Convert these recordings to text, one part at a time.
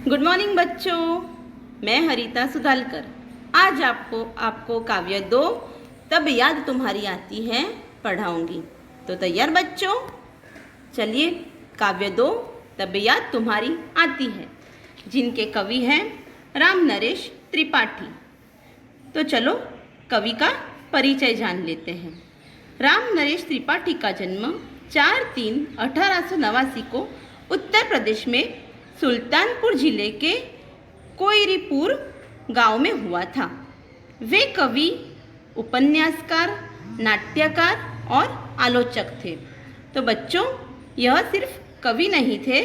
Good morning बच्चों, मैं हरिता सुधालकर आज आपको काव्य दो तब याद तुम्हारी आती है पढ़ाऊंगी। तो तैयार बच्चों, चलिए काव्य दो तब याद तुम्हारी आती है, जिनके कवि हैं राम नरेश त्रिपाठी। तो चलो कवि का परिचय जान लेते हैं। राम नरेश त्रिपाठी का जन्म 4/3/1889 को उत्तर प्रदेश में सुल्तानपुर जिले के कोयरीपुर गांव में हुआ था। वे कवि, उपन्यासकार, नाट्यकार और आलोचक थे। तो बच्चों, यह सिर्फ कवि नहीं थे,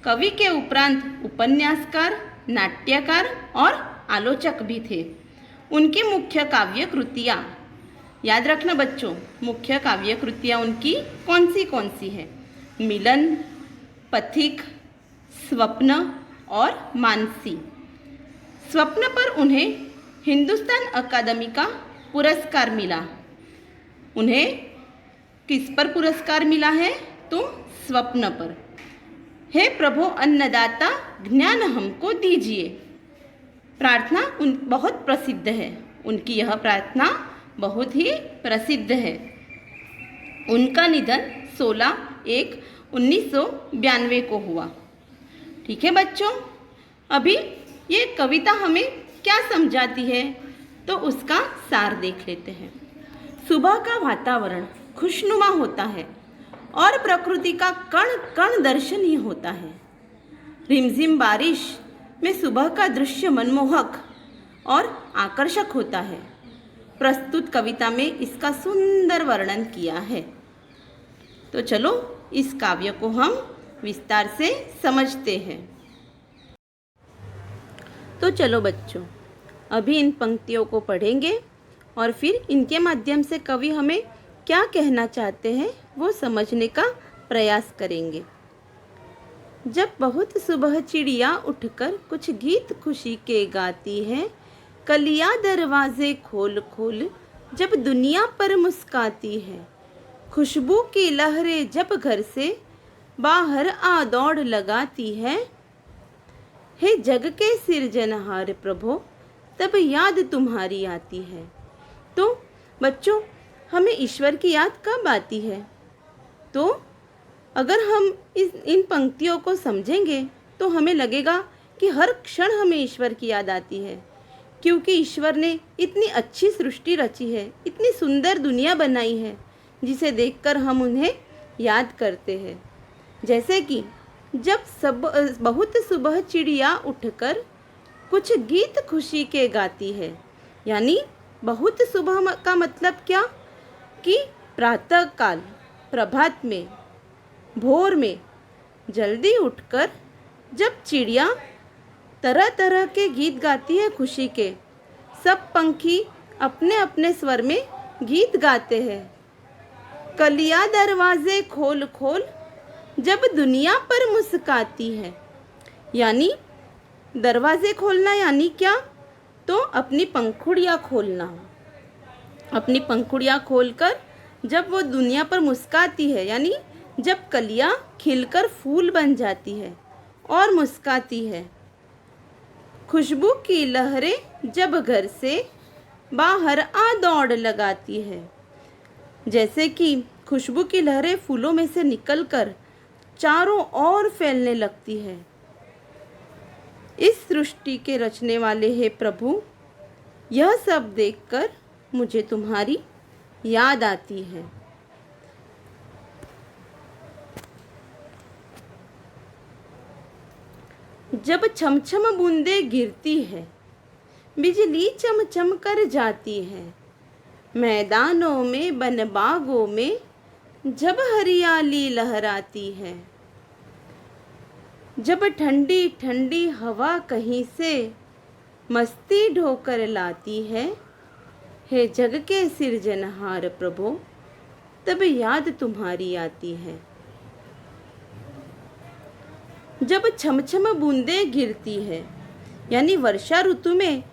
कवि के उपरांत उपन्यासकार, नाट्यकार और आलोचक भी थे। उनकी मुख्य काव्य कृतियाँ याद रखना बच्चों, मुख्य काव्य कृतियाँ उनकी कौन सी है? मिलन, पथिक, स्वप्न और मानसी। स्वप्न पर उन्हें हिंदुस्तान अकादमी का पुरस्कार मिला। उन्हें किस पर पुरस्कार मिला है? तो स्वप्न पर। हे प्रभु अन्नदाता ज्ञान हमको दीजिए, प्रार्थना बहुत प्रसिद्ध है। उनकी यह प्रार्थना बहुत ही प्रसिद्ध है। उनका निधन 16/1/1992 को हुआ। ठीक है बच्चों, अभी ये कविता हमें क्या समझाती है तो उसका सार देख लेते हैं। सुबह का वातावरण खुशनुमा होता है और प्रकृति का कण कण दर्शनीय होता है। रिमझिम बारिश में सुबह का दृश्य मनमोहक और आकर्षक होता है। प्रस्तुत कविता में इसका सुंदर वर्णन किया है। तो चलो इस काव्य को हम विस्तार से समझते हैं। तो चलो बच्चों, अभी इन पंक्तियों को पढ़ेंगे और फिर इनके माध्यम से कवि हमें क्या कहना चाहते हैं वो समझने का प्रयास करेंगे। जब बहुत सुबह चिड़िया उठकर कुछ गीत खुशी के गाती है, कलियां दरवाजे खोल खोल जब दुनिया पर मुस्काती है, खुशबू की लहरें जब घर से बाहर आ दौड़ लगाती है, हे जग के सिरजनहार प्रभु तब याद तुम्हारी आती है। तो बच्चों, हमें ईश्वर की याद कब आती है? तो अगर हम इन पंक्तियों को समझेंगे तो हमें लगेगा कि हर क्षण हमें ईश्वर की याद आती है, क्योंकि ईश्वर ने इतनी अच्छी सृष्टि रची है, इतनी सुंदर दुनिया बनाई है, जिसे देखकर हम उन्हें याद करते हैं। जैसे कि जब बहुत सुबह चिड़िया उठकर कुछ गीत खुशी के गाती है, यानी बहुत सुबह का मतलब क्या कि प्रातः काल, प्रभात में, भोर में जल्दी उठकर जब चिड़िया तरह तरह के गीत गाती है खुशी के, सब पंछी अपने अपने स्वर में गीत गाते हैं। कलियां दरवाजे खोल खोल जब दुनिया पर मुस्काती है, यानी दरवाजे खोलना यानी क्या? तो अपनी पंखुड़ियाँ खोलना। अपनी पंखुड़ियाँ खोलकर जब वो दुनिया पर मुस्काती है, यानी जब कलियाँ खिलकर फूल बन जाती है और मुस्काती है, खुशबू की लहरें जब घर से बाहर आ दौड़ लगाती है। जैसे कि खुशबू की लहरें फूलों में से निकलकर चारों ओर फैलने लगती है। इस सृष्टि के रचने वाले हे प्रभु, यह सब देखकर मुझे तुम्हारी याद आती है। जब छमछम बूंदें गिरती है, बिजली चमचम कर जाती है, मैदानों में बन बागों में जब हरियाली लहराती है, जब ठंडी ठंडी हवा कहीं से मस्ती ढोकर लाती है, हे जग के सिरजनहार प्रभु तब याद तुम्हारी आती है। जब छमछम बूंदें गिरती है, यानी वर्षा ऋतु में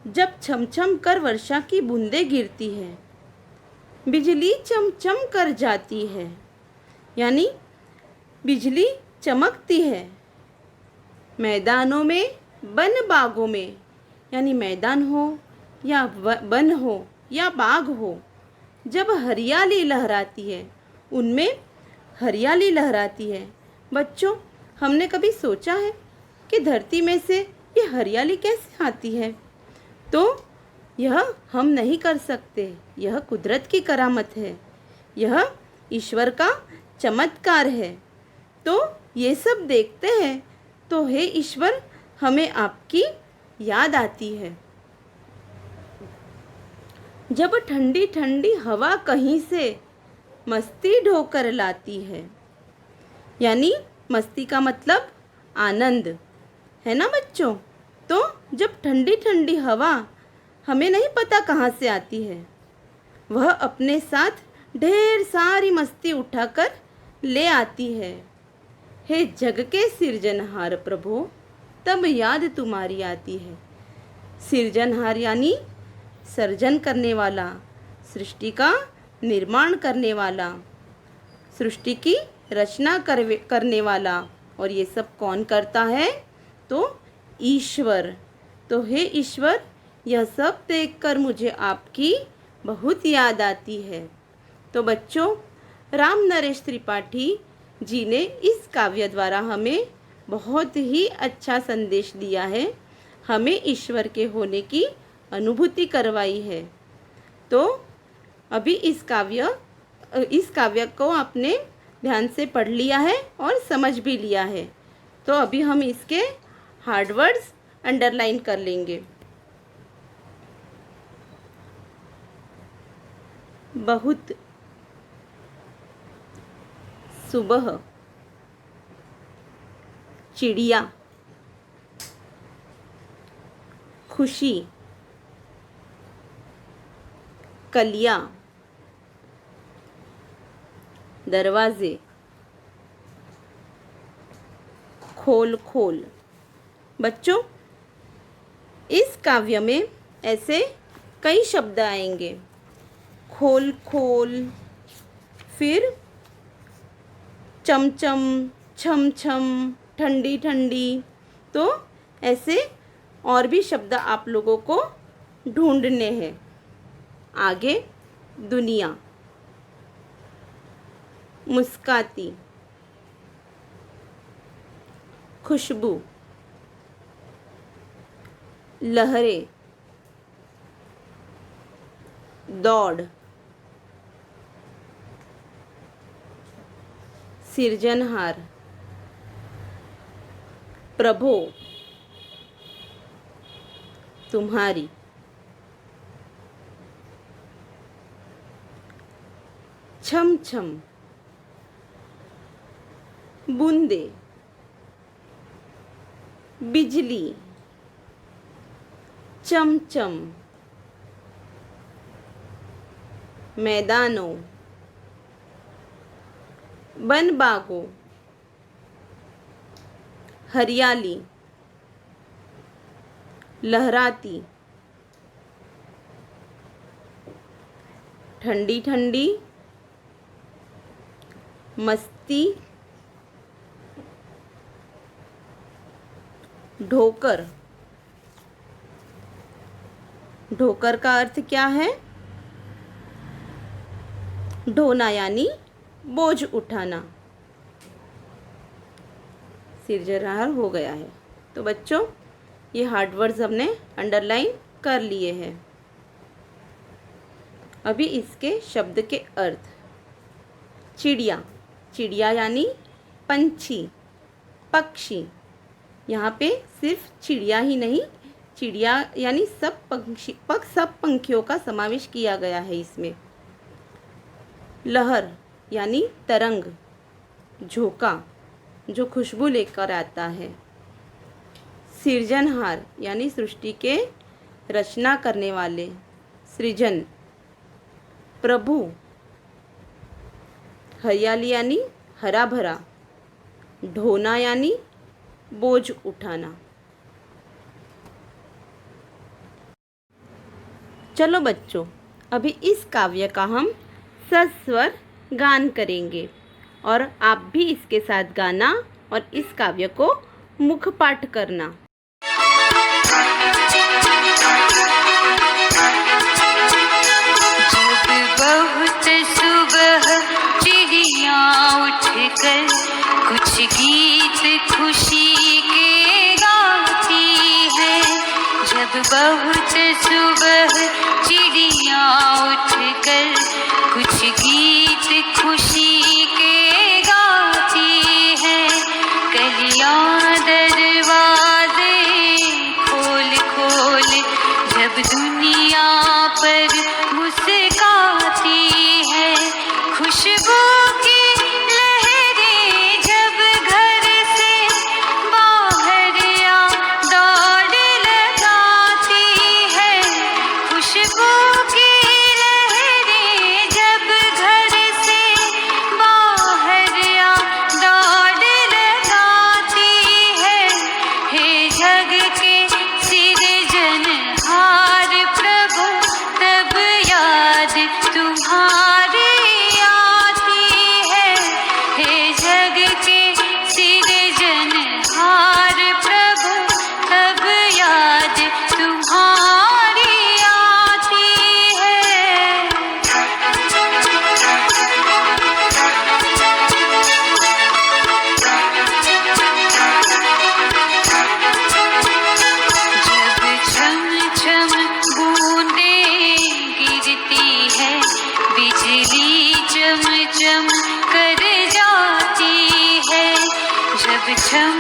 जब छमछम कर वर्षा की बूंदें गिरती है, बिजली चमचम कर जाती है, यानी बिजली चमकती है, मैदानों में, वन बागों में, यानी मैदान हो या वन हो या बाग हो, जब हरियाली लहराती है, उनमें हरियाली लहराती है। बच्चों, हमने कभी सोचा है कि धरती में से ये हरियाली कैसे आती है? तो यह हम नहीं कर सकते, यह कुदरत की करामत है, यह ईश्वर का चमत्कार है। तो ये सब देखते हैं तो हे ईश्वर, हमें आपकी याद आती है। जब ठंडी ठंडी हवा कहीं से मस्ती ढोकर लाती है, यानी मस्ती का मतलब आनंद, है ना बच्चों? तो जब ठंडी ठंडी हवा हमें नहीं पता कहाँ से आती है, वह अपने साथ ढेर सारी मस्ती उठाकर ले आती है। हे जग के सिरजनहार प्रभु, तब याद तुम्हारी आती है। सिरजनहार यानी सर्जन करने वाला, सृष्टि का निर्माण करने वाला, सृष्टि की रचना करने वाला। और ये सब कौन करता है? तो ईश्वर। तो हे ईश्वर, यह सब देखकर मुझे आपकी बहुत याद आती है। तो बच्चों, राम नरेश त्रिपाठी जी ने इस काव्य द्वारा हमें बहुत ही अच्छा संदेश दिया है, हमें ईश्वर के होने की अनुभूति करवाई है। तो अभी इस काव्य को आपने ध्यान से पढ़ लिया है और समझ भी लिया है। तो अभी हम इसके हार्ड वर्ड्स अंडरलाइन कर लेंगे। बहुत, सुबह, चिड़िया, खुशी, कलियाँ, दरवाजे, खोल खोल। बच्चों, इस काव्य में ऐसे कई शब्द आएंगे। खोल खोल, फिर चमचम, छम छम, ठंडी ठंडी। तो ऐसे और भी शब्द आप लोगों को ढूंढने हैं। आगे, दुनिया, मुस्काती, खुशबू, लहरें, दौड़, सिरजनहार, प्रभो, तुम्हारी, छम छम, बूंदे, बिजली, चमचम, मैदानों, वन बागों, हरियाली, लहराती, ठंडी ठंडी, मस्ती, ढोकर। ढोकर का अर्थ क्या है? ढोना यानी बोझ उठाना। सिरजनहार हो गया है। तो बच्चों, ये हार्ड वर्ड्स हमने अंडरलाइन कर लिए हैं। अभी इसके शब्द के अर्थ। चिड़िया, चिड़िया यानी पंछी, पक्षी। यहाँ पे सिर्फ चिड़िया ही नहीं, चिड़िया यानी सब पंखियों का समावेश किया गया है इसमें। लहर यानी तरंग, झोंका जो खुशबू लेकर आता है। सिरजनहार यानी सृष्टि के रचना करने वाले, सृजन। प्रभु, हरियाली यानी हरा भरा। ढोना यानी बोझ उठाना। चलो बच्चों, अभी इस काव्य का हम सस्वर गान करेंगे और आप भी इसके साथ गाना और इस काव्य को मुखपाठ करना। जब बहुत सुबह चिड़िया उठकर कुछ गीत खुशी के गाती है। जब बहुत सुबह चिड़िया उठकर कुछ गीत खुशी के गाती है। कलियां दरवाजे खोल खोल जब दुनिया पर मुस्काती है। खुशबू की लहरें जब घर से बाहर या दौड़ लगाती है। खुशबू की लहरें जब घर से बाहर या दौड़ लगाती है। हे जग के सिरजनहार प्रभु तब याद तुम्हारी आती है। हे जग के सिरजनहार प्रभु तब याद तुम्हारी आती है। जब छम छम बूंदें गिरती है, बिजली चम चम कर जाती है। जब छम